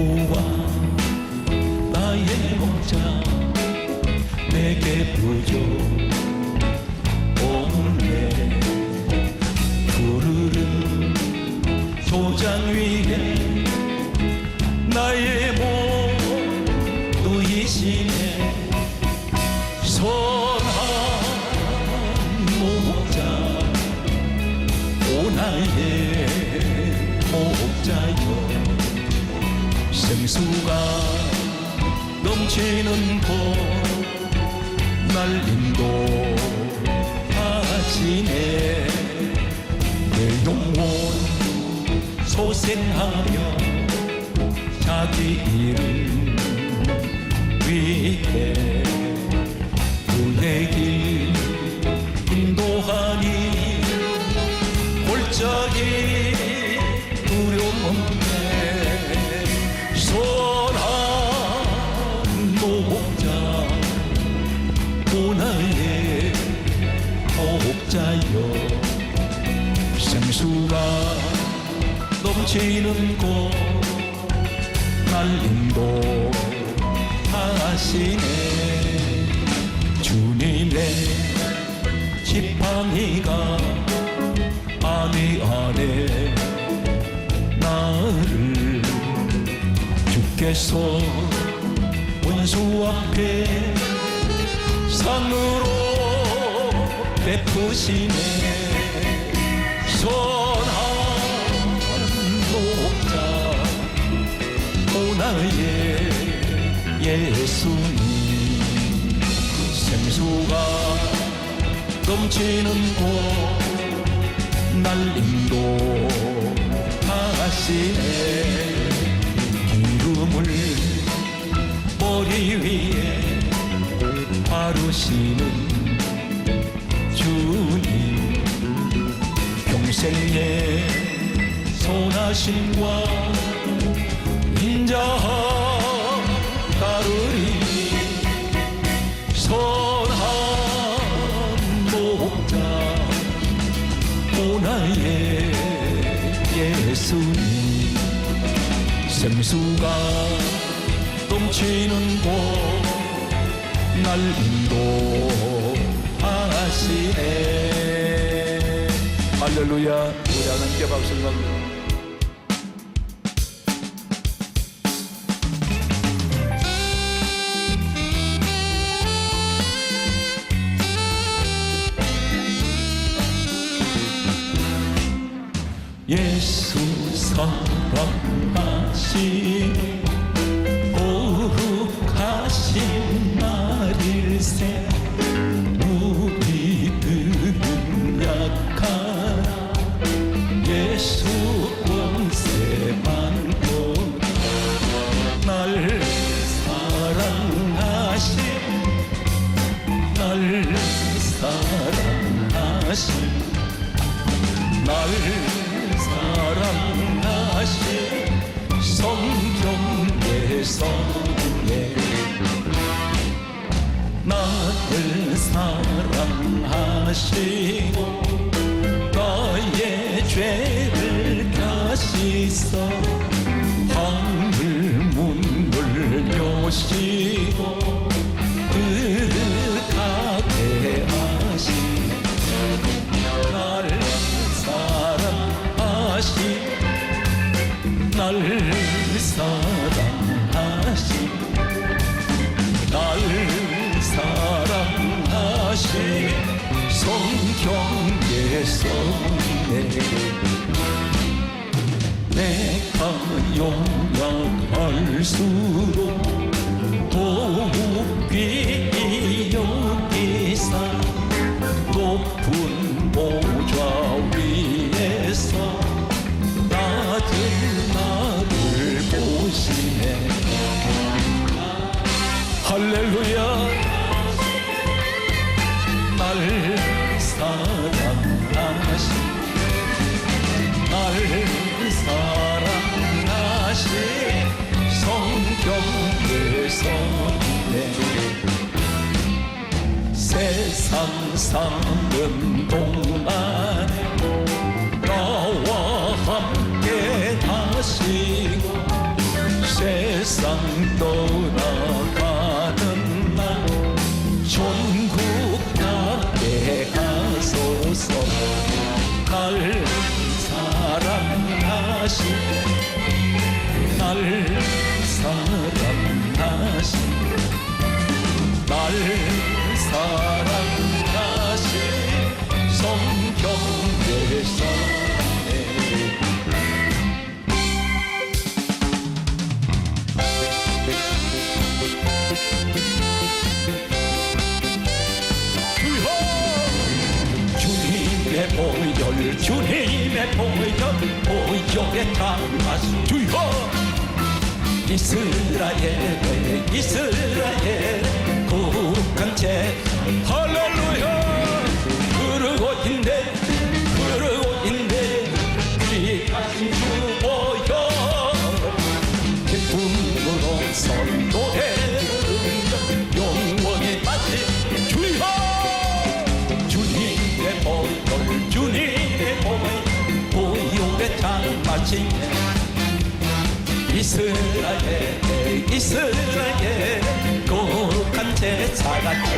여호와 나의 목자 내게 부족없네. 푸르른 소장 위에 나의 모두이시네. 선한 목자 오 나의 목자여 생수가 넘치는 곳 날 인도하시네. 내 영혼 소생하며 자기 이름 위해 그의 길 인도하니 골짜기 두려움없네. 선한 목자 오 나의 목자여 생수가 넘치는 곳 날 인도하시네. 주님의 지팡이가 안에 나를 주께서 원수 앞에 상으로 베푸시네. 선한 목자 오 나의 예수님 생수가 넘치는 곳 날 인도하시네. 기름을 머리 위에 바르시는 주님 평생의 선하심과 인자하 따르리. 선한 목자 오 나의 예수님 생수가 넘치는 곳 날 인도하시네. 할렐루야. 우리 하나님께 박수를 받습니다. 예수 사랑하시네. 거룩하신 날일세. 우리들은 약하나 예수 권세 많고 날 사랑하신 날 사랑하신 날 사랑하신 성경의 성에 나를 사랑하시고 나의 죄를 가시사 하늘 문을 여시고 그릇하게 하시네. 나를 사랑하시 날 사랑하시 날 사랑하시 성경의 성에 내가 용약할수록 더욱 귀히 여기사 높은 보좌 위에서 낮은 나를 보시네. 할렐루야. 날 사랑하시 날 사랑하시 성경의 성에 세상 사는 동안에 나와 함께 하시고 세상 떠나가는 날 전국 가게 하소서. 날 사랑하신 날 사랑하신 날 사랑하신 성경대사네. 주님의 보혈 주님의 보혈 보혈에 담아서 주여 이스라엘 거룩한 죄 할렐루야 그러고 있네 귀하신 주 보혈 기쁨으로 선도해 영원히 빠진 주여 주님의 보혈 보혈에 담아진 이스라엘 거룩한 제사같이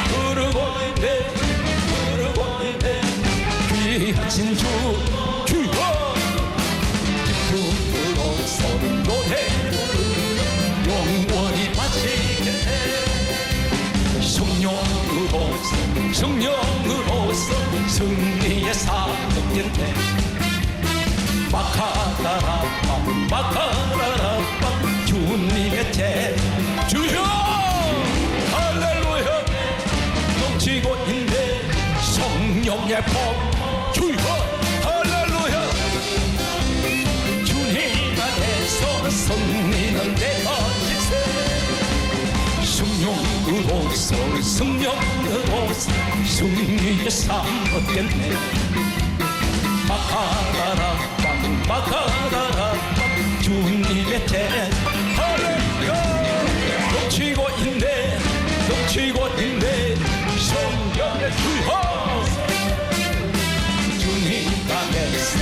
흐르고 있네 귀하신 주여 기쁨으로 선도해 영원히 바치네. 성령으로서 승리의 사역인데 마카라라밤 주님의 제 주여 할렐루야 넘치고 있네 성령의 법 주여 할렐루야 주님 안에서 승리는 내 것이세. 성령으로서 승리의 삶 얻겠네. 마카라라밤 주님의 제 할렐루야 넘치고 있네 성령의 주여 주님 안에서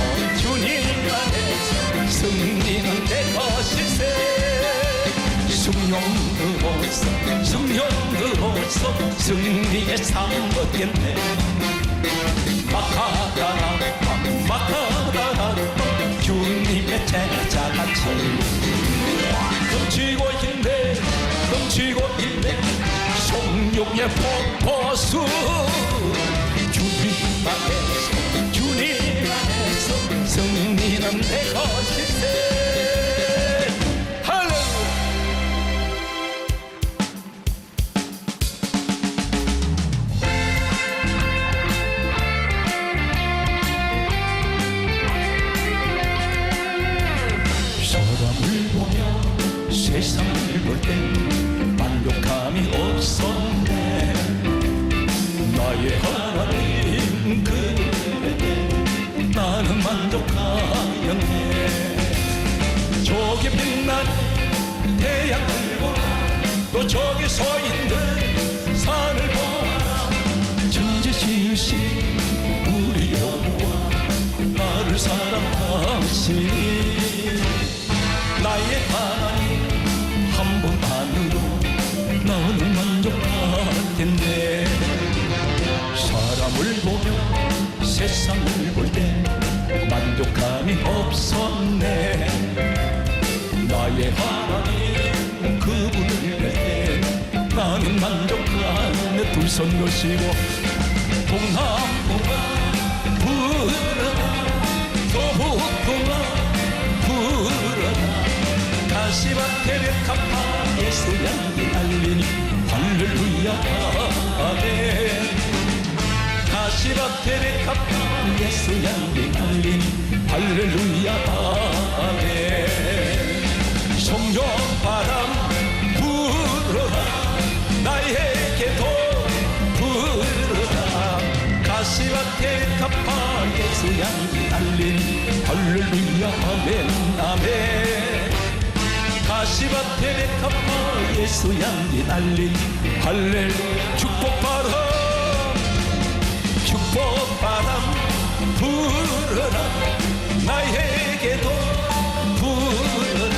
승리는 내 것이세. 성령으로서 승리의 삶 얻겠네. 마카라라밤 주님의 제자같이 넘치고 있네 성령의 폭포수. 주님 안에서 승리는 내 것이세. 세상을 볼 때 만족함이 없었네. 나의 하나님 그에게 나는 만족하였네. 저기 빛나는 태양을 보라 또 저기 서있는 산을 보라 천지 지으신 우리 여호와 나를 사랑하시니 나의 하나님 한 번만으로 나는 만족하겠네. 사람을 보며 세상을 볼 때 만족함이 없었네. 나의 하나님 그분을 뵐 때 나는 만족하네. 두 손 놓으시고 동남풍아 불어라 서북풍아 불어라 가시밭에 백합화 예수 향기 알리니 할렐루야 아멘. 가시밭에 백합화 예수 향기 알리니 할렐루야 아멘. 성령바람 불어라 나에게도 불어라 가시밭에 백합화 예수 향기 알리니 할렐루야 아멘 아멘. 가시밭에 백합화 예수 향기 날린 할렐루야. 축복바람 불어라 나에게도 불어라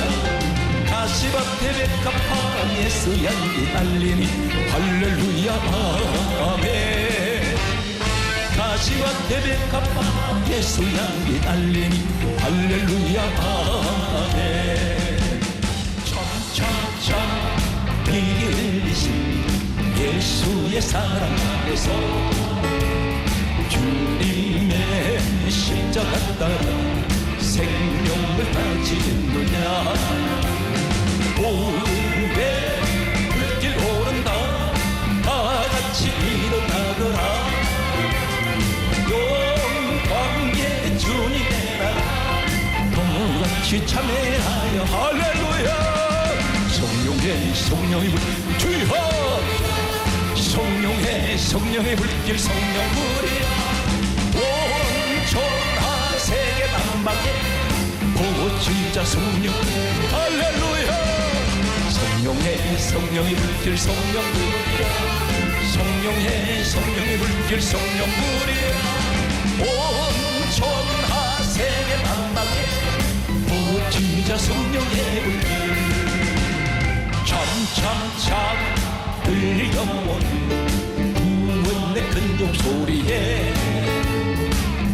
예수 향기 알리니 할렐루야 아멘. 가시와 레베카파 예수 향기 알리니 할렐루야 아멘. 차차차 피 흘리신 예수의 사랑 안에서 주님의 십자가 따라 생명을 가지느냐. 오후에 불길 오른다 다같이 일어나거라. 영광의 주님의 나라 동같이 참회하여 할렐루야. 성령의 성령의 불 주여 성령의 불길 성령불이야. 온천하 세계 만방에 보호주자 성령 할렐루야. 성령의 불길 성령불이야. 성령의 불길 성령불이야. 온천하 세계 만방에 보호주자 성령의 불길. 참참참 들려온 구원의 큰 종소리에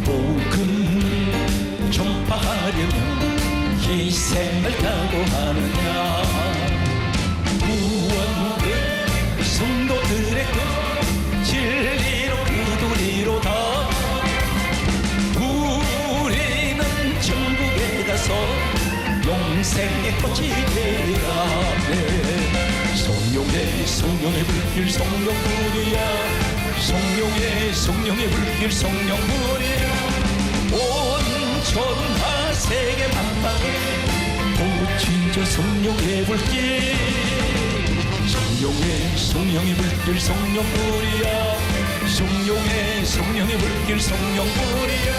복음을 전파하려면 희생을 각오하느냐. 구원은 성도들의 끝 진리로 두드리로다. 우리는 천국에 가서 영생의 꽃이 되리라. 성령의 불길 성령불이야. 성령의 불길 성령불이야. 온천하 세계 만방에 보호주자 성령의 불길. 성령의 불길 성령불이야. 성령의 불길 성령불이야.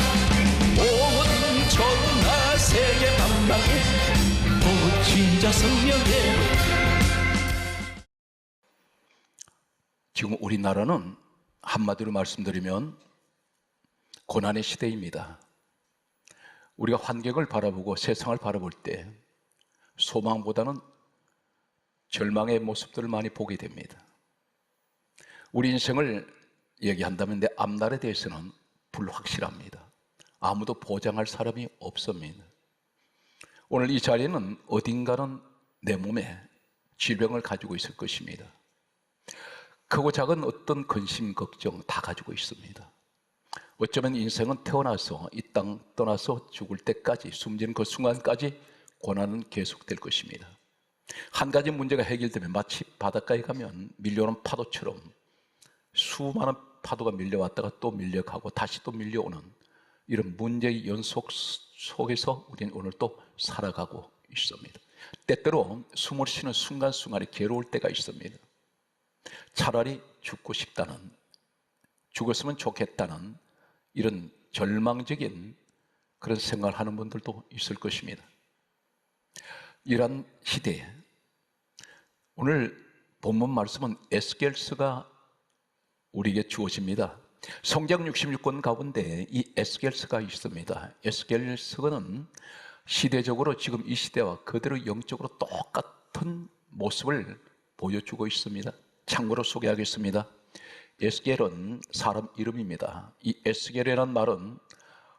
온천하 세계 만방에 보호주자 성령의 불길. 지금 우리나라는 한마디로 말씀드리면 고난의 시대입니다. 우리가 환경을 바라보고 세상을 바라볼 때 소망보다는 절망의 모습들을 많이 보게 됩니다. 우리 인생을 얘기한다면 내 앞날에 대해서는 불확실합니다. 아무도 보장할 사람이 없습니다. 오늘 이 자리에는 어딘가는 내 몸에 질병을 가지고 있을 것입니다. 크고 작은 어떤 근심, 걱정 다 가지고 있습니다. 어쩌면 인생은 태어나서 이 땅 떠나서 죽을 때까지, 숨지는 그 순간까지 고난은 계속될 것입니다. 한 가지 문제가 해결되면 마치 바닷가에 가면 밀려오는 파도처럼 수많은 파도가 밀려왔다가 또 밀려가고 다시 또 밀려오는 이런 문제의 연속 속에서 우리는 오늘 또 살아가고 있습니다. 때때로 숨을 쉬는 순간순간에 괴로울 때가 있습니다. 차라리 죽고 싶다는, 죽었으면 좋겠다는 이런 절망적인 그런 생각을 하는 분들도 있을 것입니다. 이러한 시대에 오늘 본문 말씀은 에스겔서가 우리에게 주어집니다. 성경 66권 가운데 이 에스겔서가 있습니다. 에스겔서는 시대적으로 지금 이 시대와 그대로 영적으로 똑같은 모습을 보여주고 있습니다. 참고로 소개하겠습니다. 에스겔은 사람 이름입니다. 이 에스겔이라는 말은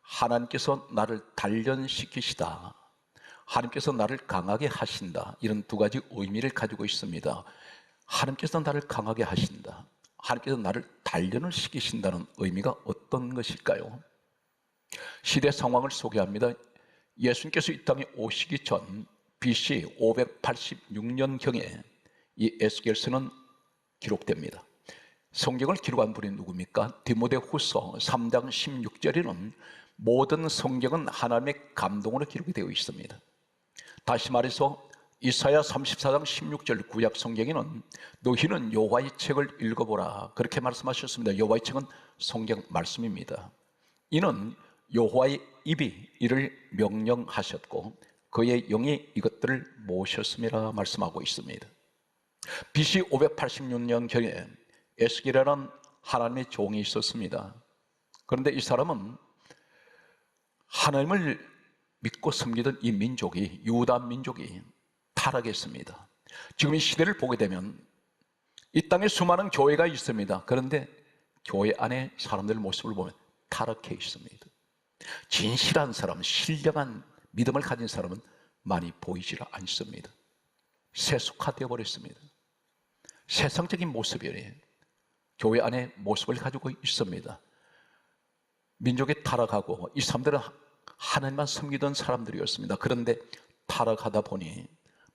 하나님께서 나를 단련시키시다, 하나님께서 나를 강하게 하신다, 이런 두 가지 의미를 가지고 있습니다. 하나님께서 나를 강하게 하신다, 하나님께서 나를 단련을 시키신다는 의미가 어떤 것일까요? 시대 상황을 소개합니다. 예수님께서 이 땅에 오시기 전 BC 586년경에 이 에스겔서는 기록됩니다. 성경을 기록한 분이 누굽니까? 디모데후서 3장 16절에는 모든 성경은 하나님의 감동으로 기록이 되어 있습니다. 다시 말해서 이사야 34장 16절 구약 성경에는 너희는 여호와의 책을 읽어보라, 그렇게 말씀하셨습니다. 여호와의 책은 성경 말씀입니다. 이는 여호와의 입이 이를 명령하셨고 그의 영이 이것들을 모셨음이라 말씀하고 있습니다. BC 586년경에 에스겔이라는 하나님의 종이 있었습니다. 그런데 이 사람은 하나님을 믿고 섬기던 이 민족이, 유다 민족이 타락했습니다. 지금 이 시대를 보게 되면 이 땅에 수많은 교회가 있습니다. 그런데 교회 안에 사람들의 모습을 보면 타락해 있습니다. 진실한 사람, 신령한 믿음을 가진 사람은 많이 보이질 않습니다. 세속화되어 버렸습니다. 세상적인 모습이 교회 안에 모습을 가지고 있습니다. 민족이 타락하고 이 사람들은 하나님만 섬기던 사람들이었습니다. 그런데 타락하다 보니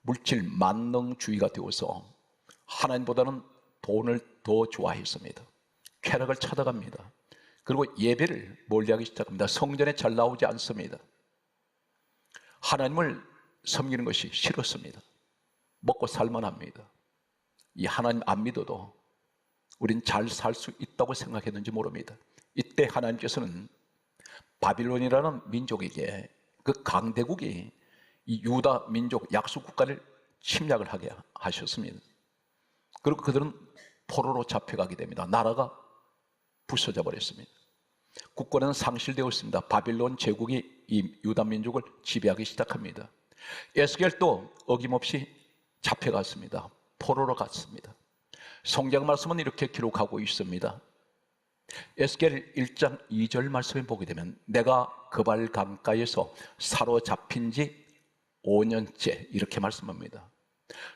물질 만능주의가 되어서 하나님보다는 돈을 더 좋아했습니다. 쾌락을 찾아갑니다. 그리고 예배를 멀리하기 시작합니다. 성전에 잘 나오지 않습니다. 하나님을 섬기는 것이 싫었습니다. 먹고 살만 합니다. 이 하나님 안 믿어도 우린 잘 살 수 있다고 생각했는지 모릅니다. 이때 하나님께서는 바빌론이라는 민족에게 그 강대국이 이 유다 민족 약속 국가를 침략을 하게 하셨습니다. 그리고 그들은 포로로 잡혀가게 됩니다. 나라가 부서져 버렸습니다. 국권은 상실되었습니다. 바빌론 제국이 이 유다 민족을 지배하기 시작합니다. 에스겔도 어김없이 잡혀갔습니다. 포로로 갔습니다. 성경 말씀은 이렇게 기록하고 있습니다. 에스겔 1장 2절 말씀에 보게 되면 내가 그발 강가에서 사로잡힌 지 5년째 이렇게 말씀합니다.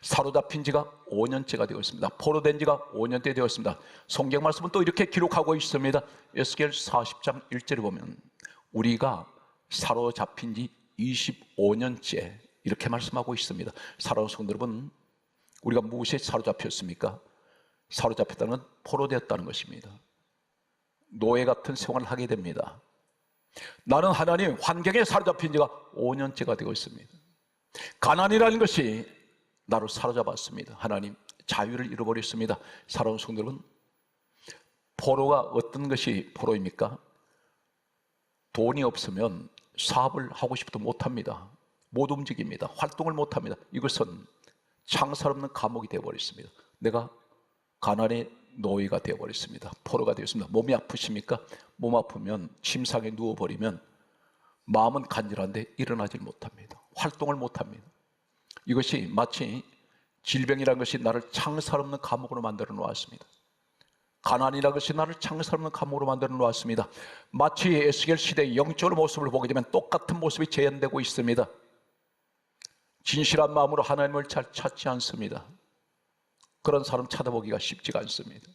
사로잡힌 지가 5년째가 되었습니다. 포로된 지가 5년째 되었습니다. 성경 말씀은 또 이렇게 기록하고 있습니다. 에스겔 40장 1절에 보면 우리가 사로잡힌 지 25년째 이렇게 말씀하고 있습니다. 사랑하는 성도 여러분, 우리가 무엇에 사로잡혔습니까? 사로잡혔다는 건 포로되었다는 것입니다. 노예 같은 생활을 하게 됩니다. 나는 하나님 환경에 사로잡힌 지가 5년째가 되고 있습니다. 가난이라는 것이 나를 사로잡았습니다. 하나님 자유를 잃어버렸습니다. 사랑하는 성도 여러분, 포로가 어떤 것이 포로입니까? 돈이 없으면 사업을 하고 싶어도 못합니다. 못 움직입니다. 활동을 못합니다. 이것은 창살 없는 감옥이 되어버렸습니다. 내가 가난의 노예가 되어버렸습니다. 포로가 되었습니다. 몸이 아프십니까? 몸 아프면 침상에 누워버리면 마음은 간절한데 일어나질 못합니다. 활동을 못합니다. 이것이 마치 질병이라는 것이 나를 창살 없는 감옥으로 만들어 놓았습니다. 가난이라는 것이 나를 창살 없는 감옥으로 만들어 놓았습니다. 마치 에스겔 시대의 영적인 모습을 보게 되면 똑같은 모습이 재현되고 있습니다. 진실한 마음으로 하나님을 잘 찾지 않습니다. 그런 사람 찾아보기가 쉽지가 않습니다.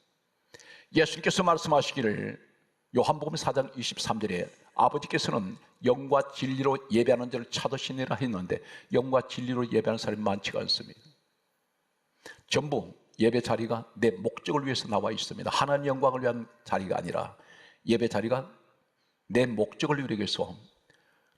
예수님께서 말씀하시기를 요한복음 4장 23절에 아버지께서는 영과 진리로 예배하는 자를 찾으시니라 했는데 영과 진리로 예배하는 사람이 많지가 않습니다. 전부 예배 자리가 내 목적을 위해서 나와 있습니다. 하나님 영광을 위한 자리가 아니라 예배 자리가 내 목적을 이루기 위해서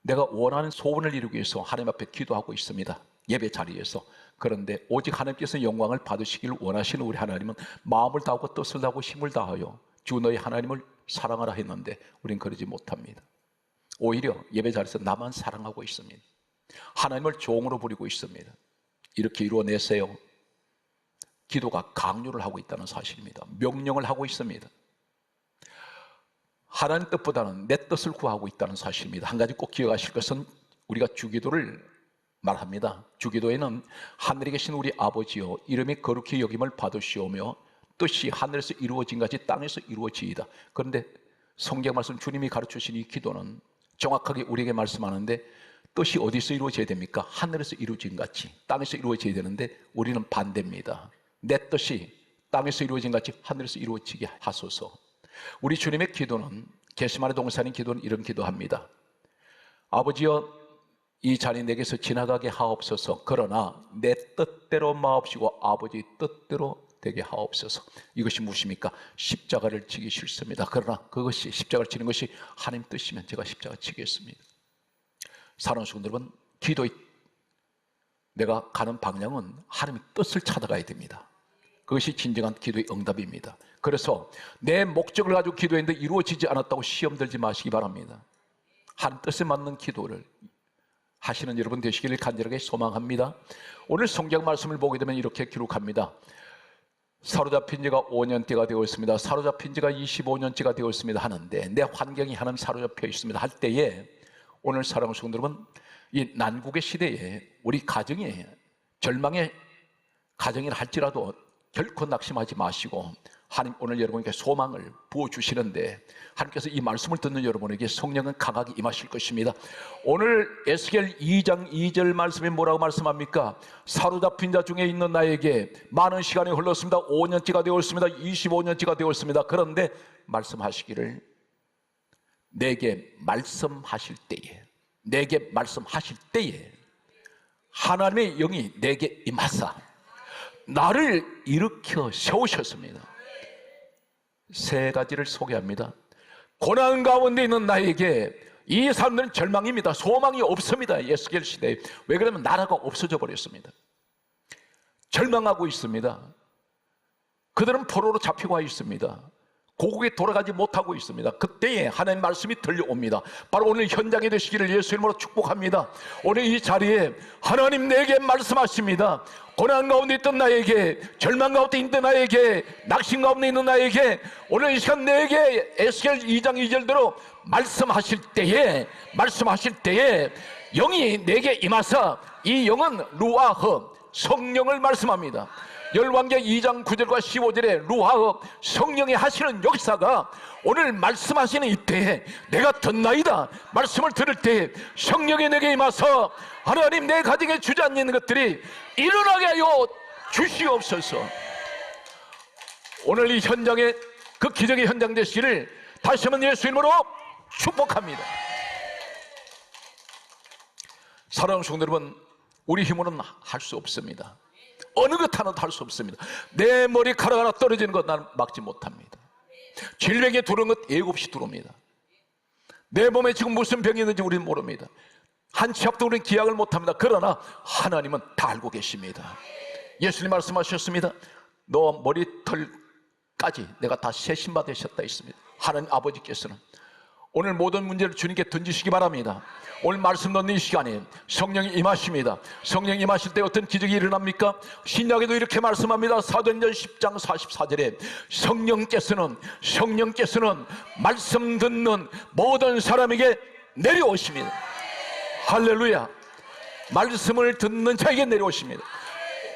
내가 원하는 소원을 이루기 위해서 하나님 앞에 기도하고 있습니다. 예배 자리에서. 그런데 오직 하나님께서 영광을 받으시기를 원하시는 우리 하나님은 마음을 다하고 뜻을 다하고 힘을 다하여 주 너희 하나님을 사랑하라 했는데 우린 그러지 못합니다. 오히려 예배 자리에서 나만 사랑하고 있습니다. 하나님을 종으로 부리고 있습니다. 이렇게 이루어내세요. 기도가 강요를 하고 있다는 사실입니다. 명령을 하고 있습니다. 하나님 뜻보다는 내 뜻을 구하고 있다는 사실입니다. 한 가지 꼭 기억하실 것은 우리가 주기도를 말합니다. 주기도에는 하늘에 계신 우리 아버지여 이름이 거룩히 여김을 받으시오며 뜻이 하늘에서 이루어진 같이 땅에서 이루어지이다. 그런데 성경 말씀 주님이 가르치신 이 기도는 정확하게 우리에게 말씀하는데 뜻이 어디서 이루어져야 됩니까? 하늘에서 이루어진 같이 땅에서 이루어져야 되는데 우리는 반대입니다. 내 뜻이 땅에서 이루어진 같이 하늘에서 이루어지게 하소서. 우리 주님의 기도는 게시마네 동산인 기도는 이런 기도합니다. 아버지여 이 잔이 내게서 지나가게 하옵소서. 그러나 내 뜻대로 마옵시고 아버지 뜻대로 되게 하옵소서. 이것이 무엇입니까? 십자가를 지기 싫습니다. 그러나 그것이 십자가를 지는 것이 하나님 뜻이면 제가 십자가 지겠습니다. 사랑하는 성도 여러분, 기도의 내가 가는 방향은 하나님의 뜻을 찾아가야 됩니다. 그것이 진정한 기도의 응답입니다. 그래서 내 목적을 가지고 기도했는데 이루어지지 않았다고 시험 들지 마시기 바랍니다. 하나님 뜻에 맞는 기도를 하시는 여러분 되시기를 간절하게 소망합니다. 오늘 성경 말씀을 보게 되면 이렇게 기록합니다. 사로잡힌 지가 5년째가 되었습니다. 사로잡힌 지가 25년째가 되었습니다 하는데 내 환경이 하나님 사로잡혀 있습니다 할 때에 오늘 사랑하는 성도 여러분, 이 난국의 시대에 우리 가정에 절망의 가정이라 할지라도 결코 낙심하지 마시고 하나님 오늘 여러분에게 소망을 부어주시는데 하나님께서 이 말씀을 듣는 여러분에게 성령은 강하게 임하실 것입니다. 오늘 에스겔 2장 2절 말씀에 뭐라고 말씀합니까? 사로잡힌 자 중에 있는 나에게 많은 시간이 흘렀습니다. 5년째가 되었습니다. 25년째가 되었습니다. 그런데 말씀하시기를 내게 말씀하실 때에 하나님의 영이 내게 임하사 나를 일으켜 세우셨습니다. 세 가지를 소개합니다. 고난 가운데 있는 나에게, 이 사람들은 절망입니다. 소망이 없습니다. 에스겔 시대에. 왜 그러면 나라가 없어져 버렸습니다. 절망하고 있습니다. 그들은 포로로 잡히고 있습니다. 고국에 돌아가지 못하고 있습니다. 그때에 하나님의 말씀이 들려옵니다. 바로 오늘 현장에 되시기를 예수 이름으로 축복합니다. 오늘 이 자리에 하나님 내게 말씀하십니다. 고난 가운데 있던 나에게, 절망 가운데 있던 나에게, 낙심 가운데 있는 나에게 오늘 이 시간 내게 에스겔 2장 2절대로 말씀하실 때에 영이 내게 임하사, 이 영은 루아흐 성령을 말씀합니다. 열왕기하 2장 9절과 15절에 루아흐 성령이 하시는 역사가 오늘 말씀하시는 이때에 내가 듣나이다 말씀을 들을 때 성령이 내게 임하서 하나님 내 가정에 주저앉는 것들이 일어나게 하여 주시옵소서. 오늘 이 현장에 그 기적의 현장 되시기를 다시 한번 예수 이름으로 축복합니다. 사랑하는 성도 여러분, 우리 힘으로는 할 수 없습니다. 어느 것 하나도 할 수 없습니다. 내 머리카락 하나 떨어지는 것 나는 막지 못합니다. 질병에 들어온 것 예고 없이 들어옵니다. 내 몸에 지금 무슨 병이 있는지 우리는 모릅니다. 한 치 앞도 우리는 기약을 못합니다. 그러나 하나님은 다 알고 계십니다. 예수님 말씀하셨습니다. 너 머리털까지 내가 다 세심받으셨다 했습니다. 하나님 아버지께서는 오늘 모든 문제를 주님께 던지시기 바랍니다. 오늘 말씀 듣는 이 시간에 성령이 임하십니다. 성령이 임하실 때 어떤 기적이 일어납니까? 신약에도 이렇게 말씀합니다. 사도행전 10장 44절에 성령께서는 말씀 듣는 모든 사람에게 내려오십니다. 할렐루야. 말씀을 듣는 자에게 내려오십니다.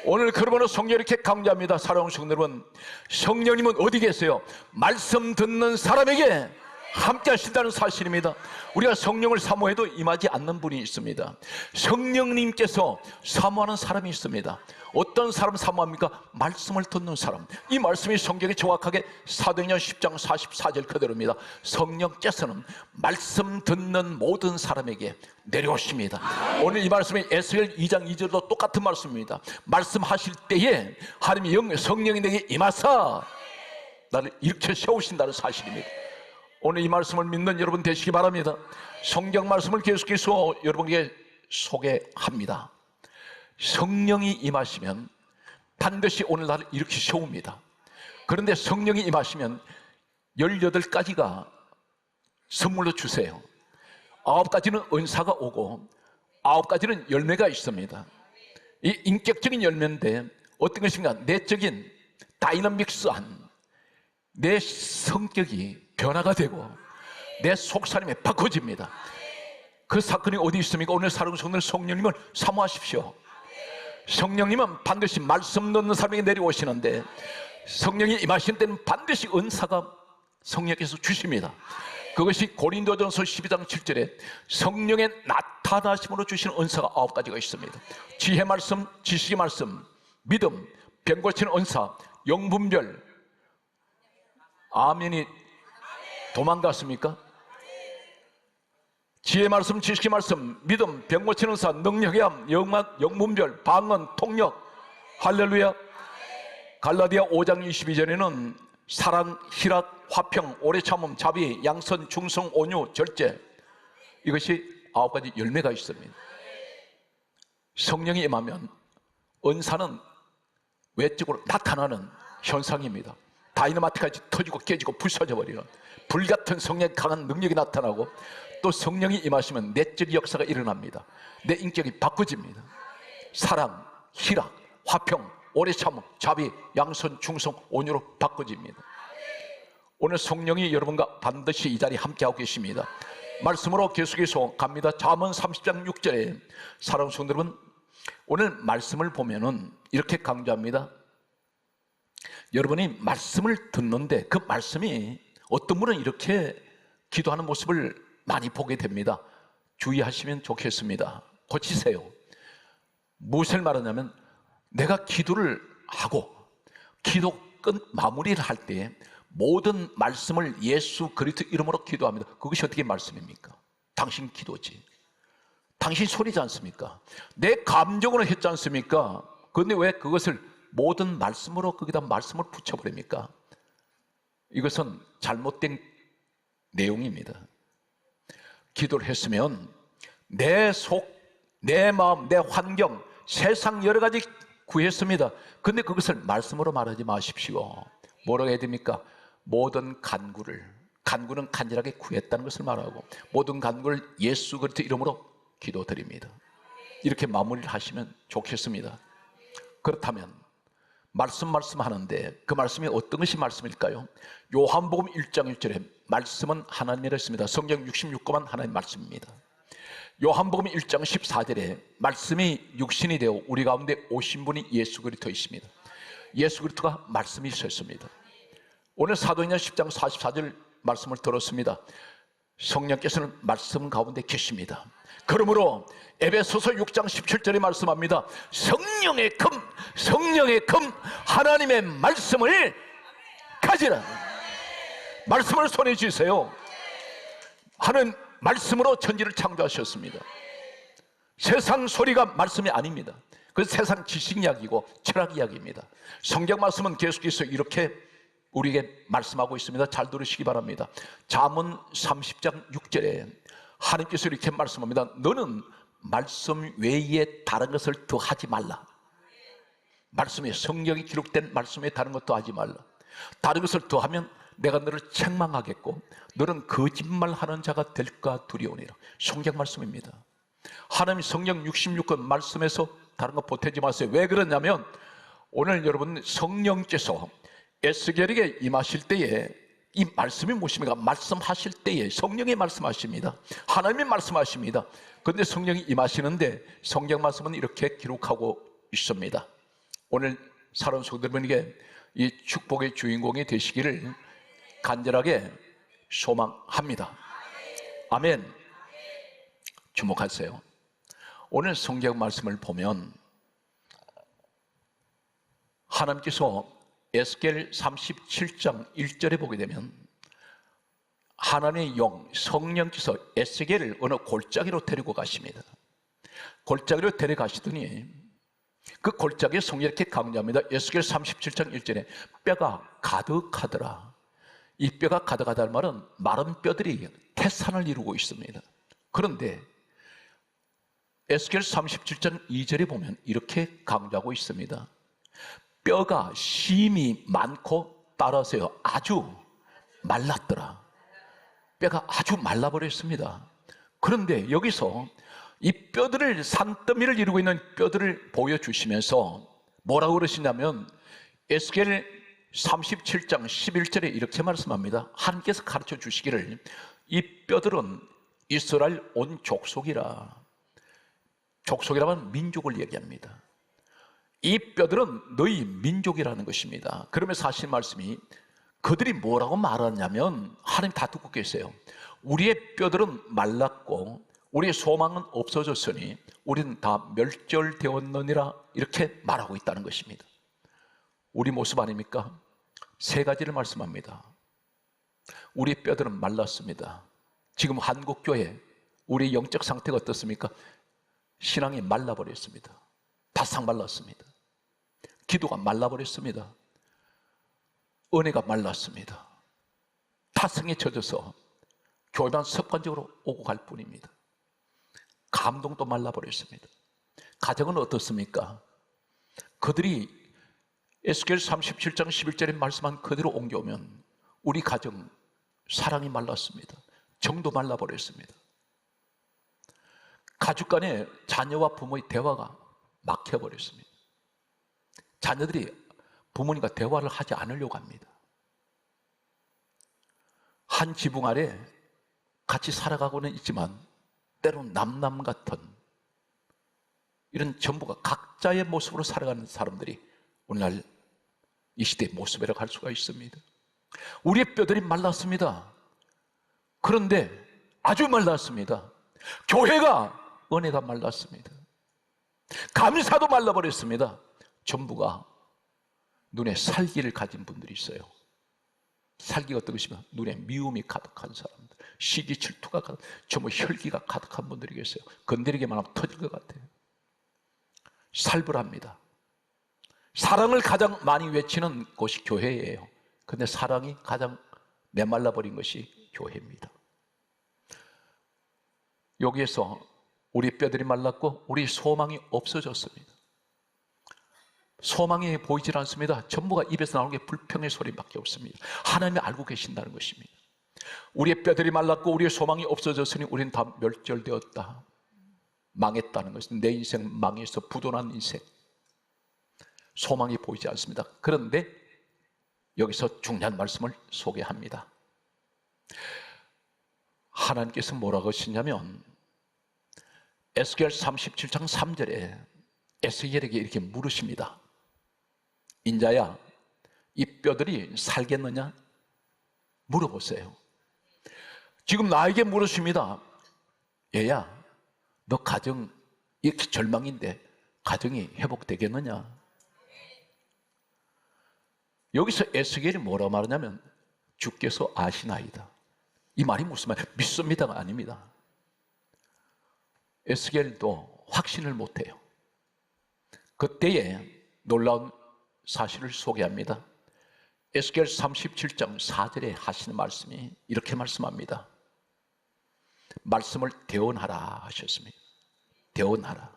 오늘 그러므로 성령 이렇게 강조합니다. 사랑하는 성도 여러분, 성령님은 어디 계세요? 말씀 듣는 사람에게 함께 하신다는 사실입니다. 우리가 성령을 사모해도 임하지 않는 분이 있습니다. 성령님께서 사모하는 사람이 있습니다. 어떤 사람 사모합니까? 말씀을 듣는 사람. 이 말씀이 성경에 정확하게 사도행전 10장 44절 그대로입니다. 성령께서는 말씀 듣는 모든 사람에게 내려오십니다. 오늘 이 말씀이 에스겔 2장 2절도 똑같은 말씀입니다. 말씀하실 때에 하나님의 성령이 내게 임하사 나를 일으켜 세우신다는 사실입니다. 오늘 이 말씀을 믿는 여러분 되시기 바랍니다. 성경 말씀을 계속해서 여러분에게 소개합니다. 성령이 임하시면 반드시 오늘 나를 일으켜 세웁니다. 그런데 성령이 임하시면 18가지가 선물로 주세요. 9가지는 은사가 오고 9가지는 열매가 있습니다. 이 인격적인 열매인데 어떤 것인가? 내적인 다이나믹스한 내 성격이 변화가 되고 내 속사람이 바꿔집니다. 그 사건이 어디 있습니까? 오늘 사랑하는 성도들, 성령님을 사모하십시오. 성령님은 반드시 말씀 듣는 사람에게 내려오시는데 성령이 임하신 때는 반드시 은사가 성령께서 주십니다. 그것이 고린도전서 12장 7절에 성령의 나타나심으로 주시는 은사가 9가지가 있습니다. 지혜 말씀, 지식의 말씀, 믿음, 병 고치는 은사, 영분별. 아멘이 도망갔습니까? 지혜 말씀, 지식의 말씀, 믿음, 병 고치는 은사, 능력의 함, 영분별, 방언, 통역. 할렐루야. 갈라디아 5장 22절에는 사랑, 희락, 화평, 오래 참음, 자비, 양선, 충성, 온유, 절제. 이것이 9가지 열매가 있습니다. 성령이 임하면 은사는 외적으로 나타나는 현상입니다. 다이너마이트까지 터지고 깨지고 부서져 버리는 불같은 성령의 강한 능력이 나타나고, 또 성령이 임하시면 내적 역사가 일어납니다. 내 인격이 바꿔집니다. 사랑, 희락, 화평, 오래 참음, 자비, 양선, 충성, 온유로 바꿔집니다. 오늘 성령이 여러분과 반드시 이 자리에 함께하고 계십니다. 말씀으로 계속해서 갑니다. 잠언 30장 6절에 사랑하는 성도 여러분, 오늘 말씀을 보면은 이렇게 강조합니다. 여러분이 말씀을 듣는데 그 말씀이 어떤 분은 이렇게 기도하는 모습을 많이 보게 됩니다. 주의하시면 좋겠습니다. 고치세요. 무엇을 말하냐면 내가 기도를 하고 기도 끝 마무리를 할 때 모든 말씀을 예수 그리스도 이름으로 기도합니다. 그것이 어떻게 말씀입니까? 당신 기도지. 당신 소리지 않습니까? 내 감정으로 했지 않습니까? 그런데 왜 그것을 모든 말씀으로 거기다 말씀을 붙여버립니까? 이것은 잘못된 내용입니다. 기도를 했으면 내 속, 내 마음, 내 환경, 세상 여러 가지 구했습니다. 그런데 그것을 말씀으로 말하지 마십시오. 뭐라고 해야 됩니까? 모든 간구는 간절하게 구했다는 것을 말하고 모든 간구를 예수 그리스도 이름으로 기도드립니다. 이렇게 마무리를 하시면 좋겠습니다. 그렇다면 말씀하는데 그 말씀이 어떤 것이 말씀일까요? 요한복음 1장 1절에 말씀은 하나님이라 했습니다. 성경 66권만 하나님 말씀입니다. 요한복음 1장 14절에 말씀이 육신이 되어 우리 가운데 오신 분이 예수 그리스도이십니다. 예수 그리스도가 말씀이셨습니다. 오늘 사도행전 10장 44절 말씀을 들었습니다. 성령께서는 말씀 가운데 계십니다. 그러므로 에베소서 6장 17절에 말씀합니다. 성령의 금 하나님의 말씀을 가지라. 말씀을 손에 쥐세요. 하는 말씀으로 천지를 창조하셨습니다. 세상 소리가 말씀이 아닙니다. 그 세상 지식 이야기고 철학 이야기입니다. 성경 말씀은 계속해서 이렇게 우리에게 말씀하고 있습니다. 잘 들으시기 바랍니다. 잠언 30장 6절에 하나님께서 이렇게 말씀합니다. 너는 말씀 외에 다른 것을 더 하지 말라. 말씀에 성경이 기록된 말씀에 다른 것도 하지 말라. 다른 것을 더하면 내가 너를 책망하겠고 너는 거짓말하는 자가 될까 두려우니라. 성경 말씀입니다. 하나님 성경 66권 말씀에서 다른 거 보태지 마세요. 왜 그러냐면 오늘 여러분 성령께서 에스겔에게 임하실 때에 이 말씀이 무엇입니까? 말씀하실 때에 성령이 말씀하십니다. 하나님이 말씀하십니다. 그런데 성령이 임하시는데 성경 말씀은 이렇게 기록하고 있습니다. 오늘 사랑하는 성도들에게 이 축복의 주인공이 되시기를 간절하게 소망합니다. 아멘. 주목하세요. 오늘 성경 말씀을 보면 하나님께서 에스겔 37장 1절에 보게 되면 하나님의 영 성령께서 에스겔을 어느 골짜기로 데리고 가십니다. 골짜기로 데려가시더니 그 골짜기에 성경이 이렇게 강조합니다. 에스겔 37장 1절에 뼈가 가득하더라. 이 뼈가 가득하다는 말은 마른 뼈들이 태산을 이루고 있습니다. 그런데 에스겔 37장 2절에 보면 이렇게 강조하고 있습니다. 뼈가 심이 많고 따라서요 아주 말랐더라. 뼈가 아주 말라버렸습니다. 그런데 여기서 이 뼈들을 산더미를 이루고 있는 뼈들을 보여주시면서 뭐라고 그러시냐면 에스겔 37장 11절에 이렇게 말씀합니다. 하나님께서 가르쳐 주시기를 이 뼈들은 이스라엘 온 족속이라. 족속이라면 민족을 얘기합니다. 이 뼈들은 너희 민족이라는 것입니다. 그러면서 하신 말씀이 그들이 뭐라고 말하냐면 하나님 다 듣고 계세요. 우리의 뼈들은 말랐고 우리의 소망은 없어졌으니 우리는 다 멸절되었느니라 이렇게 말하고 있다는 것입니다. 우리 모습 아닙니까? 세 가지를 말씀합니다. 우리 뼈들은 말랐습니다. 지금 한국교회 우리 영적 상태가 어떻습니까? 신앙이 말라버렸습니다. 바싹 말랐습니다. 기도가 말라버렸습니다. 은혜가 말랐습니다. 타성에 젖어서 교회만 습관적으로 오고 갈 뿐입니다. 감동도 말라버렸습니다. 가정은 어떻습니까? 그들이 에스겔 37장 11절에 말씀한 그대로 옮겨오면 우리 가정 사랑이 말랐습니다. 정도 말라버렸습니다. 가족 간에 자녀와 부모의 대화가 막혀버렸습니다. 자녀들이 부모님과 대화를 하지 않으려고 합니다. 한 지붕 아래 같이 살아가고는 있지만 때로는 남남 같은 이런 전부가 각자의 모습으로 살아가는 사람들이 오늘날 이 시대의 모습이라고 할 수가 있습니다. 우리의 뼈들이 말랐습니다. 그런데 아주 말랐습니다. 교회가, 은혜가 말랐습니다. 감사도 말라버렸습니다. 전부가 눈에 살기를 가진 분들이 있어요. 살기가 어떤 것이면 눈에 미움이 가득한 사람들, 시기 질투가 가득, 전부 혈기가 가득한 분들이 계세요. 건드리기만 하면 터질 것 같아요. 살벌합니다. 사랑을 가장 많이 외치는 곳이 교회예요. 근데 사랑이 가장 메말라버린 것이 교회입니다. 여기에서 우리 뼈들이 말랐고 우리 소망이 없어졌습니다. 소망이 보이질 않습니다. 전부가 입에서 나오는 게 불평의 소리밖에 없습니다. 하나님이 알고 계신다는 것입니다. 우리의 뼈들이 말랐고 우리의 소망이 없어졌으니 우리는 다 멸절되었다, 망했다는 것은 내 인생 망해서 부도난 인생, 소망이 보이지 않습니다. 그런데 여기서 중요한 말씀을 소개합니다. 하나님께서 뭐라고 하시냐면 에스겔 37장 3절에 에스겔에게 이렇게 물으십니다. 인자야, 이 뼈들이 살겠느냐? 물어보세요. 지금 나에게 물으십니다. 얘야, 너 가정 이렇게 절망인데 가정이 회복되겠느냐? 여기서 에스겔이 뭐라고 말하냐면 주께서 아시나이다. 이 말이 무슨 말? 믿습니다가 아닙니다. 에스겔도 확신을 못해요. 그때에 놀라운 사실을 소개합니다. 에스겔 37장 4절에 하시는 말씀이 이렇게 말씀합니다. 말씀을 대언하라 하셨습니다. 대언하라.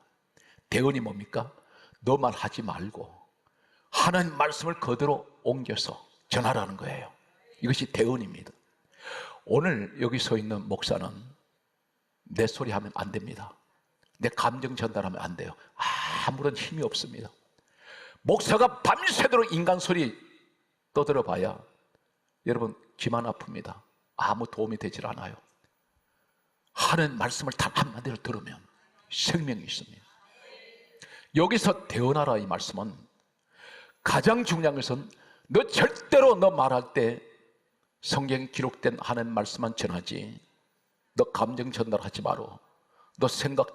대언이 뭡니까? 너 말하지 말고 하나님 말씀을 그대로 옮겨서 전하라는 거예요. 이것이 대언입니다. 오늘 여기 서 있는 목사는 내 소리 하면 안 됩니다. 내 감정 전달하면 안 돼요. 아무런 힘이 없습니다. 목사가 밤새도록 인간 소리 떠들어봐야 여러분 귀만 아픕니다. 아무 도움이 되질 않아요. 하는 말씀을 단 한마디로 들으면 생명이 있습니다. 여기서 대언하라 이 말씀은 가장 중요한 것은 너 절대로 너 말할 때 성경에 기록된 하나님 말씀만 전하지, 너 감정 전달하지 마라. 너 생각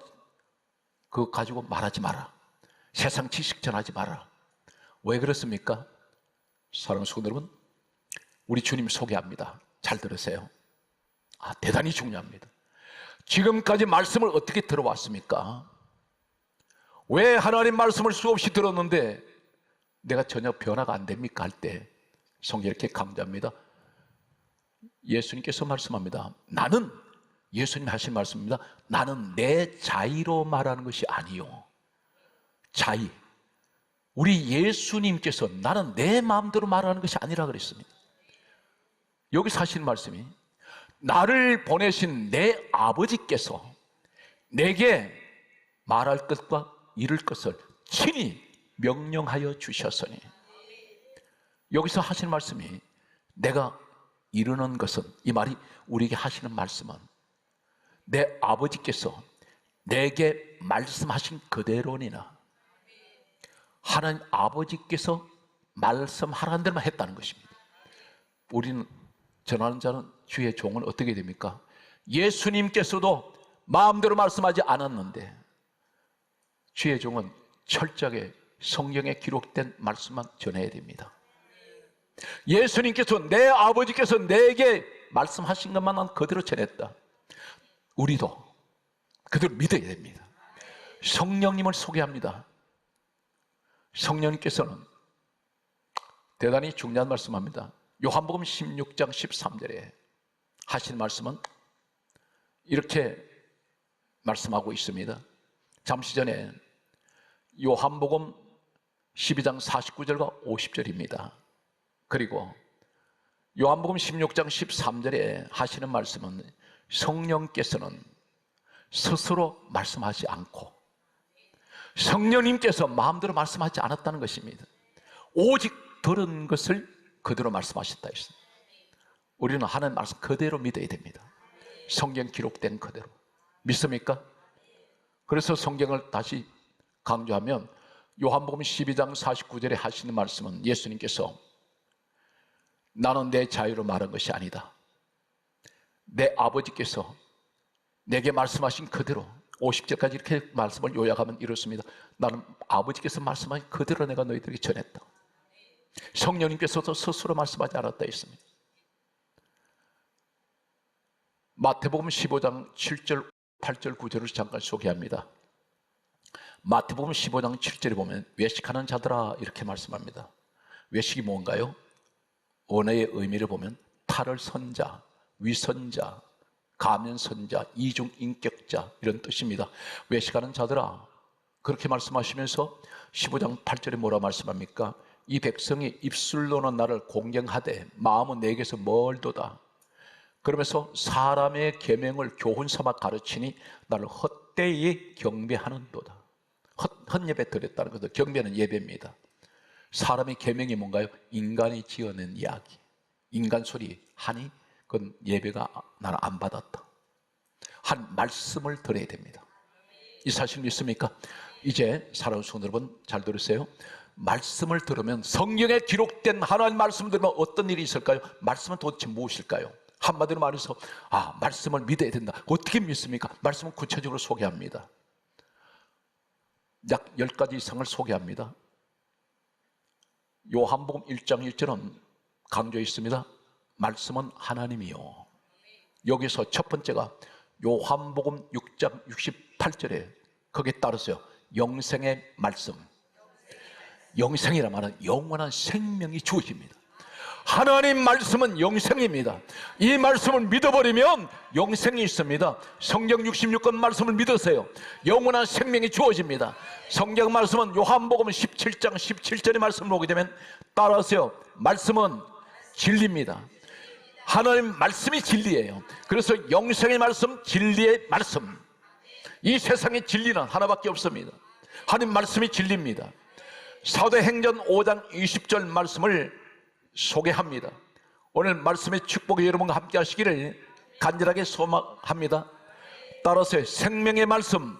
그거 가지고 말하지 마라. 세상 지식 전하지 마라. 왜 그렇습니까? 사랑하는 성도 여러분, 우리 주님 소개합니다. 잘 들으세요. 대단히 중요합니다. 지금까지 말씀을 어떻게 들어왔습니까? 왜 하나님 말씀을 수없이 들었는데 내가 전혀 변화가 안 됩니까? 할 때 성경이 이렇게 강조합니다. 예수님께서 말씀합니다. 나는, 예수님이 하신 말씀입니다. 나는 내 자의로 말하는 것이 아니요. 자의. 우리 예수님께서 나는 내 마음대로 말하는 것이 아니라 그랬습니다. 여기서 하신 말씀이 나를 보내신 내 아버지께서 내게 말할 것과 이룰 것을 친히 명령하여 주셨으니, 여기서 하시는 말씀이 내가 이루는 것은, 이 말이 우리에게 하시는 말씀은 내 아버지께서 내게 말씀하신 그대로니나, 하나님 아버지께서 말씀하라는 대로만 했다는 것입니다. 우리는 전하는 자는 주의 종은 어떻게 됩니까? 예수님께서도 마음대로 말씀하지 않았는데 주의 종은 철저하게 성경에 기록된 말씀만 전해야 됩니다. 예수님께서, 내 아버지께서 내게 말씀하신 것만 난 그대로 전했다. 우리도 그대로 믿어야 됩니다. 성령님을 소개합니다. 성령님께서는 대단히 중요한 말씀합니다. 요한복음 16장 13절에 하신 말씀은 이렇게 말씀하고 있습니다. 잠시 전에 요한복음 12장 49절과 50절입니다. 그리고 요한복음 16장 13절에 하시는 말씀은 성령께서는 스스로 말씀하지 않고 성령님께서 마음대로 말씀하지 않았다는 것입니다. 오직 들은 것을 그대로 말씀하셨다 했습니다. 우리는 하나님 말씀 그대로 믿어야 됩니다. 성경 기록된 그대로. 믿습니까? 그래서 성경을 다시 강조하면 요한복음 12장 49절에 하시는 말씀은 예수님께서 나는 내 자유로 말한 것이 아니다. 내 아버지께서 내게 말씀하신 그대로 50절까지 이렇게 말씀을 요약하면 이렇습니다. 나는 아버지께서 말씀하신 그대로 내가 너희들에게 전했다. 성령님께서도 스스로 말씀하지 않았다 했습니다. 마태복음 15장 7절, 8절, 9절을 잠깐 소개합니다. 마태복음 15장 7절에 보면 외식하는 자들아 이렇게 말씀합니다. 외식이 뭔가요? 언어의 의미를 보면 탈을 선자, 위선자, 가면선자, 이중인격자 이런 뜻입니다. 외식하는 자들아 그렇게 말씀하시면서 15장 8절에 뭐라 말씀합니까? 이 백성이 입술로는 나를 공경하되 마음은 내게서 멀도다. 그러면서 사람의 계명을 교훈 삼아 가르치니 나를 헛되이 경배하는도다. 헛예배 드렸다는 것도 경배는 예배입니다. 사람의 계명이 뭔가요? 인간이 지어낸 이야기, 인간 소리 하니 그건 예배가 나는 안 받았다. 한 말씀을 들어야 됩니다. 이 사실 믿습니까? 이제 사랑하는 성도 여러분 잘 들으세요. 말씀을 들으면 성경에 기록된 하나님 말씀을 들으면 어떤 일이 있을까요? 말씀은 도대체 무엇일까요? 한마디로 말해서 말씀을 믿어야 된다. 어떻게 믿습니까? 말씀은 구체적으로 소개합니다. 약 10가지 이상을 소개합니다. 요한복음 1장 1절은 강조해 있습니다. 말씀은 하나님이요. 여기서 첫 번째가 요한복음 6장 68절에 거기에 따르서요. 영생의 말씀. 영생이란 말은 영원한 생명이 주어집니다. 하나님 말씀은 영생입니다. 이 말씀을 믿어버리면 영생이 있습니다. 성경 66권 말씀을 믿으세요. 영원한 생명이 주어집니다. 성경 말씀은 요한복음 17장 17절의 말씀을 보게 되면 따라하세요. 말씀은 진리입니다. 하나님 말씀이 진리예요. 그래서 영생의 말씀, 진리의 말씀. 이 세상의 진리는 하나밖에 없습니다. 하나님 말씀이 진리입니다. 사도행전 5장 20절 말씀을 소개합니다. 오늘 말씀의 축복이 여러분과 함께 하시기를 간절하게 소망합니다. 따라서 생명의 말씀,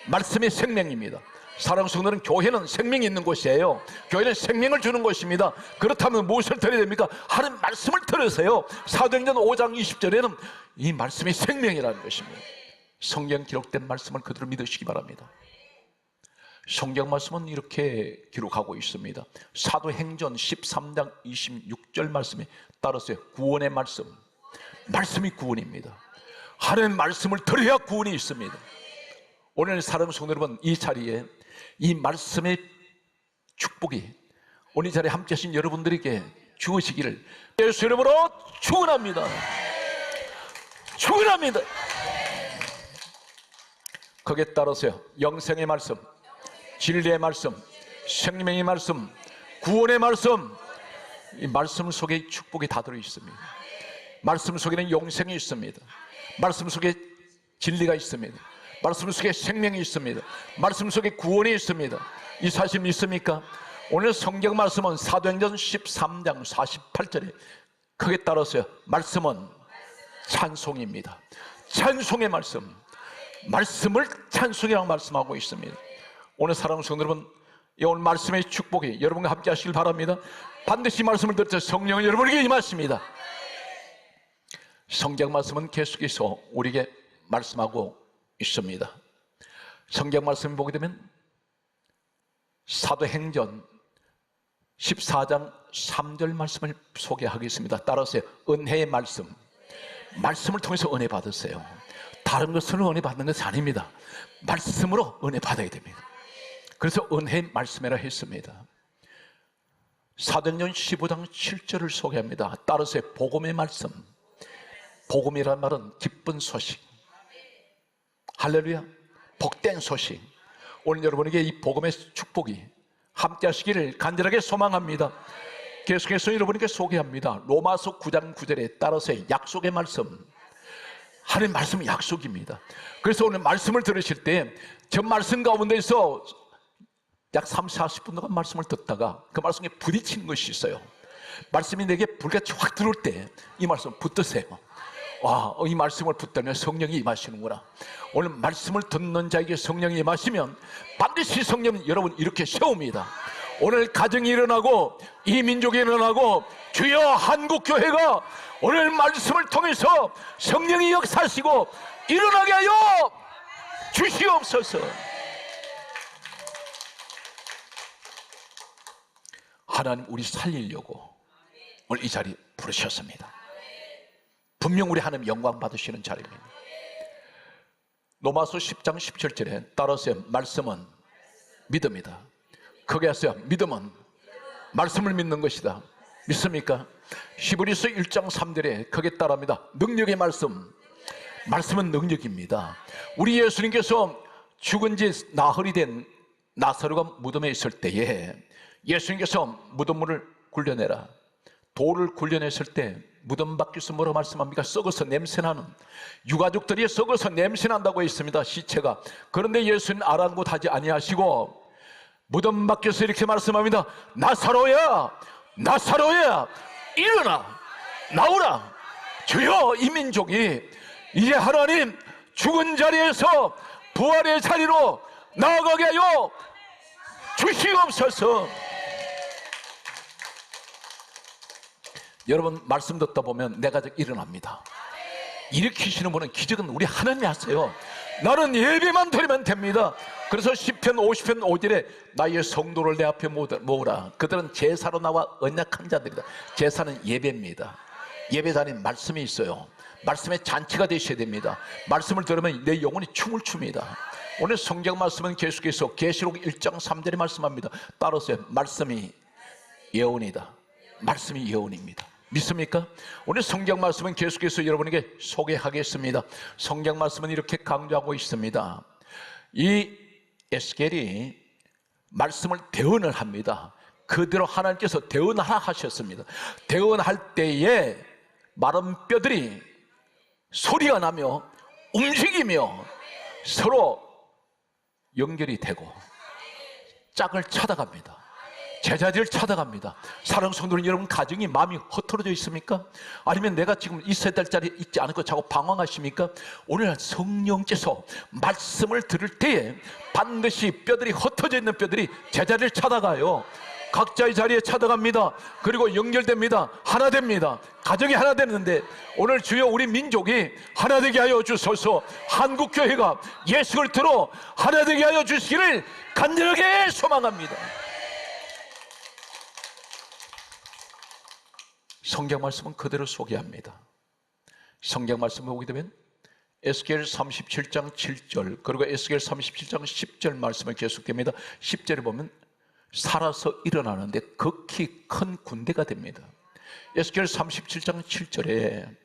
말씀이 생명입니다. 사랑하는 성도는 교회는 생명이 있는 곳이에요. 교회는 생명을 주는 곳입니다. 그렇다면 무엇을 들어야 됩니까? 하나님 말씀을 들으세요. 사도행전 5장 20절에는 이 말씀이 생명이라는 것입니다. 성경 기록된 말씀을 그대로 믿으시기 바랍니다. 성경 말씀은 이렇게 기록하고 있습니다. 사도행전 13장 26절 말씀에 따라서 구원의 말씀, 말씀이 구원입니다. 하나님의 말씀을 들어야 구원이 있습니다. 오늘 사랑하는 성도 여러분, 이 자리에 이 말씀의 축복이 오늘 이 자리에 함께 하신 여러분들에게 주어지기를 예수 이름으로 축원합니다. 축원합니다. 거기에 따라서요, 영생의 말씀, 진리의 말씀, 생명의 말씀, 구원의 말씀, 이 말씀 속에 축복이 다 들어 있습니다. 말씀 속에는 영생이 있습니다. 말씀 속에 진리가 있습니다. 말씀 속에 생명이 있습니다. 말씀 속에 구원이 있습니다. 이 사실 믿습니까? 오늘 성경 말씀은 사도행전 13장 48절에 거기에 따라서요, 말씀은 찬송입니다. 찬송의 말씀, 말씀을 찬송이라고 말씀하고 있습니다. 오늘 사랑하는 성도 여러분, 이 오늘 말씀의 축복이 여러분과 함께 하시길 바랍니다. 반드시 말씀을 들을 때 성령은 여러분에게 임하십니다. 성경 말씀은 계속해서 우리에게 말씀하고 있습니다. 성경 말씀을 보게 되면 사도행전 14장 3절 말씀을 소개하겠습니다. 따라서 은혜의 말씀, 말씀을 통해서 은혜 받으세요. 다른 것으로 은혜 받는 것이 아닙니다. 말씀으로 은혜 받아야 됩니다. 그래서 은혜의 말씀이라 했습니다. 사도행전 15장 7절을 소개합니다. 따라서 복음의 말씀, 복음이란 말은 기쁜 소식, 할렐루야, 복된 소식. 오늘 여러분에게 이 복음의 축복이 함께 하시기를 간절하게 소망합니다. 계속해서 여러분에게 소개합니다. 로마서 9장 9절에 따라서 약속의 말씀, 하나님의 말씀은 약속입니다. 그래서 오늘 말씀을 들으실 때 저 말씀 가운데서 약 30, 40분 동안 말씀을 듣다가 그 말씀에 부딪히는 것이 있어요. 말씀이 내게 불같이 확 들어올 때 이 말씀 붙드세요. 이 말씀을 붙들면 성령이 임하시는구나. 오늘 말씀을 듣는 자에게 성령이 임하시면 반드시 성령은 여러분 이렇게 세웁니다. 오늘 가정이 일어나고 이 민족이 일어나고 주여 한국교회가 오늘 말씀을 통해서 성령이 역사하시고 일어나게 하여 주시옵소서. 하나님 우리 살리려고 오늘 이 자리 부르셨습니다. 분명 우리 하나님 영광 받으시는 자리입니다. 로마서 10장 17절에 따라서 말씀은 믿음이다. 거기에서 믿음은 말씀을 믿는 것이다. 믿습니까? 히브리서 1장 3절에 거기에 따릅니다. 능력의 말씀은 능력입니다. 우리 예수님께서 죽은 지 나흘이 된 나사로가 무덤에 있을 때에 예수님께서 무덤물을 굴려내라, 돌을 굴려냈을 때 무덤 밖에서 뭐라고 말씀합니까? 썩어서 냄새나는, 유가족들이 썩어서 냄새난다고 했습니다, 시체가. 그런데 예수는 아랑곳하지 아니하시고 무덤 밖에서 이렇게 말씀합니다. 나사로야, 나사로야, 일어나, 나오라. 주여, 이 민족이 이제 하나님 죽은 자리에서 부활의 자리로 나아가게 하여 주시옵소서. 여러분 말씀 듣다 보면 내 가족 일어납니다. 일으키시는 분은 기적은 우리 하나님이 하세요. 나는 예배만 드리면 됩니다. 그래서 시편 50편 5절에 나의 성도를 내 앞에 모으라. 그들은 제사로 나와 언약한 자들이다. 제사는 예배입니다. 예배 자리에 말씀이 있어요. 말씀의 잔치가 되셔야 됩니다. 말씀을 들으면 내 영혼이 춤을 춥니다. 오늘 성경 말씀은 계속해서 계시록 1장 3절에 말씀합니다. 따라서 말씀이 예언이다. 말씀이 예언입니다. 믿습니까? 오늘 성경 말씀은 계속해서 여러분에게 소개하겠습니다. 성경 말씀은 이렇게 강조하고 있습니다. 이 에스겔이 말씀을 대언을 합니다. 그대로 하나님께서 대언하라 하셨습니다. 대언할 때에 마른 뼈들이 소리가 나며 움직이며 서로 연결이 되고 짝을 찾아갑니다. 제자들을 찾아갑니다. 사랑하는 성도는 여러분 가정이 마음이 허털어져 있습니까? 아니면 내가 지금 있어야 될 자리에 있지 않고 자꾸 방황하십니까? 오늘 성령께서 말씀을 들을 때에 반드시 뼈들이 흩어져 있는 뼈들이 제자리를 찾아가요. 각자의 자리에 찾아갑니다. 그리고 연결됩니다. 하나 됩니다. 가정이 하나 되는데 오늘 주여 우리 민족이 하나 되게 하여 주소서. 한국교회가 예수를 들어 하나 되게 하여 주시기를 간절하게 소망합니다. 성경 말씀은 그대로 소개합니다. 성경 말씀을 보게 되면 에스겔 37장 7절 그리고 에스겔 37장 10절 말씀이 계속됩니다. 10절에 보면 살아서 일어나는데 극히 큰 군대가 됩니다. 에스겔 37장 7절에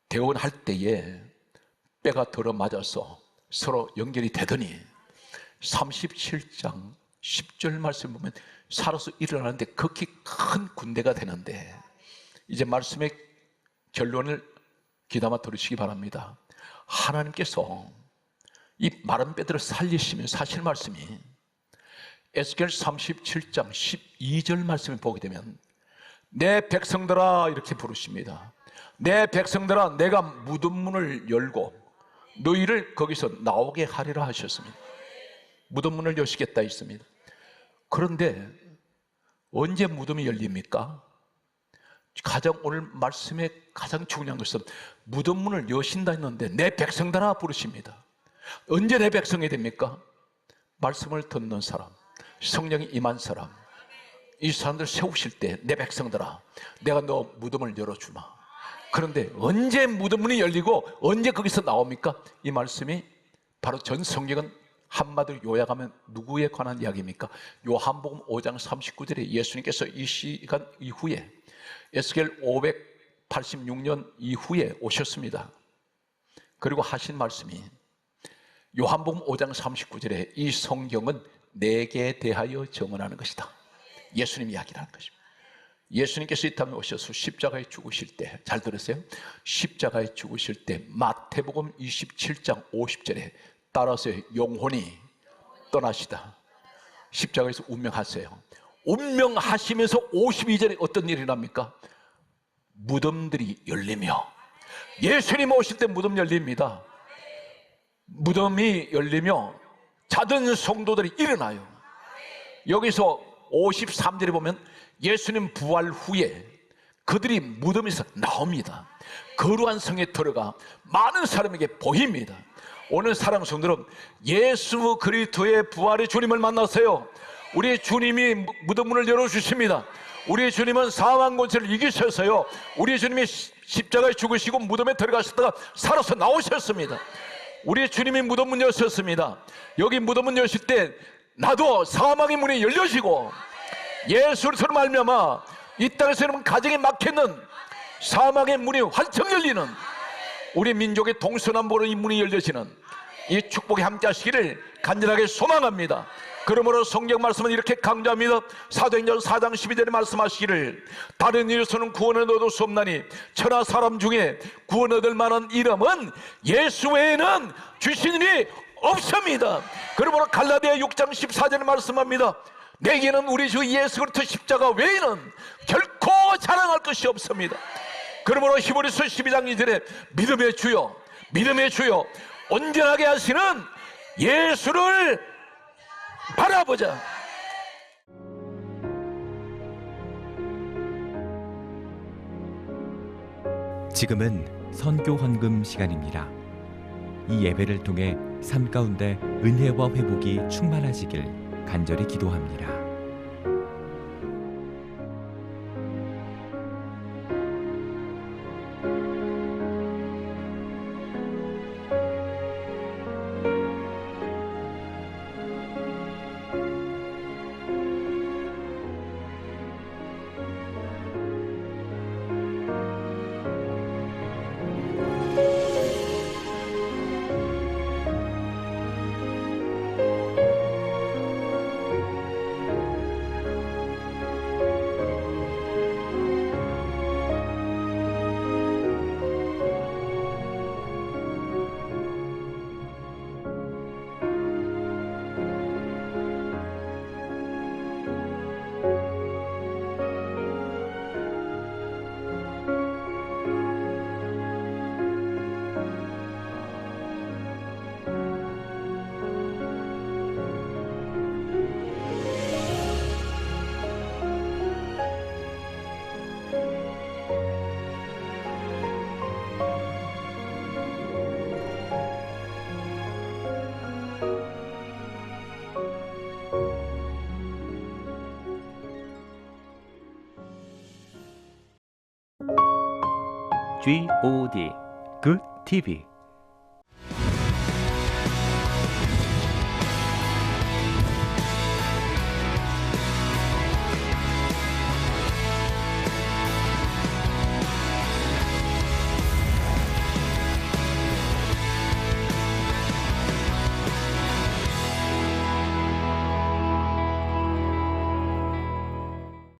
대원할 때에 뼈가 들어맞아서 서로 연결이 되더니 37장 10절 말씀 보면 살아서 일어나는데 극히 큰 군대가 되는데 이제 말씀의 결론을 귀담아 들으시기 바랍니다. 하나님께서 이 마른 뼈들을 살리시면 사실 말씀이 에스겔 37장 12절 말씀을 보게 되면 내 백성들아 이렇게 부르십니다. 내 백성들아 내가 무덤문을 열고 너희를 거기서 나오게 하리라 하셨습니다. 무덤문을 여시겠다 했습니다. 그런데 언제 무덤이 열립니까? 가장 오늘 말씀의 가장 중요한 것은 무덤문을 여신다 했는데 내 백성들아 부르십니다. 언제 내 백성이 됩니까? 말씀을 듣는 사람, 성령이 임한 사람, 이 사람들 세우실 때 내 백성들아 내가 너 무덤을 열어주마. 그런데 언제 무덤문이 열리고 언제 거기서 나옵니까? 이 말씀이 바로 전 성경은 한마디로 요약하면 누구에 관한 이야기입니까? 요한복음 5장 39절에 예수님께서 이 시간 이후에 에스겔 586년 이후에 오셨습니다. 그리고 하신 말씀이 요한복음 5장 39절에 이 성경은 내게 대하여 증언하는 것이다. 예수님 이야기를 하는 것입니다. 예수님께서 이 땅에 오셔서 십자가에 죽으실 때, 잘 들으세요. 십자가에 죽으실 때 마태복음 27장 50절에 따라서 영혼이 떠나시다. 십자가에서 운명하세요. 운명하시면서 52절에 어떤 일이 납니까? 무덤들이 열리며 예수님 오실 때 무덤 열립니다. 무덤이 열리며 자던 성도들이 일어나요. 여기서 53절에 보면 예수님 부활 후에 그들이 무덤에서 나옵니다. 거룩한 성에 들어가 많은 사람에게 보입니다. 오늘 사랑하는 성도들, 예수 그리스도의 부활의 주님을 만나세요. 우리 주님이 무덤 문을 열어주십니다. 우리 주님은 사망 권세를 이기셔서요, 우리 주님이 십자가에 죽으시고 무덤에 들어가셨다가 살아서 나오셨습니다. 우리 주님이 무덤 문 여셨습니다. 여기 무덤 문 여실 때 나도 사망의 문이 열려지고 예수로 말미암아 이 땅에서 여러분 가정에 막혀있는 사망의 문이 활짝 열리는, 우리 민족의 동서남북으로 이 문이 열려지는 이 축복에 함께 하시기를 간절하게 소망합니다. 그러므로 성경 말씀은 이렇게 강조합니다. 사도행전 4장 12절에 말씀하시기를 다른 이로서는 구원을 얻을 수 없나니 천하 사람 중에 구원 얻을 만한 이름은 예수 외에는 주신 일이 없습니다. 그러므로 갈라디아 6장 14절에 말씀합니다. 내게는 우리 주 예수 그리스도 십자가 외에는 결코 자랑할 것이 없습니다. 그러므로 히브리서 12장 2절에 믿음의 주여, 믿음의 주여, 온전하게 하시는 예수를 바라보자. 지금은 선교 헌금 시간입니다. 이 예배를 통해 삶 가운데 은혜와 회복이 충만하시길 간절히 기도합니다. GOD Good TV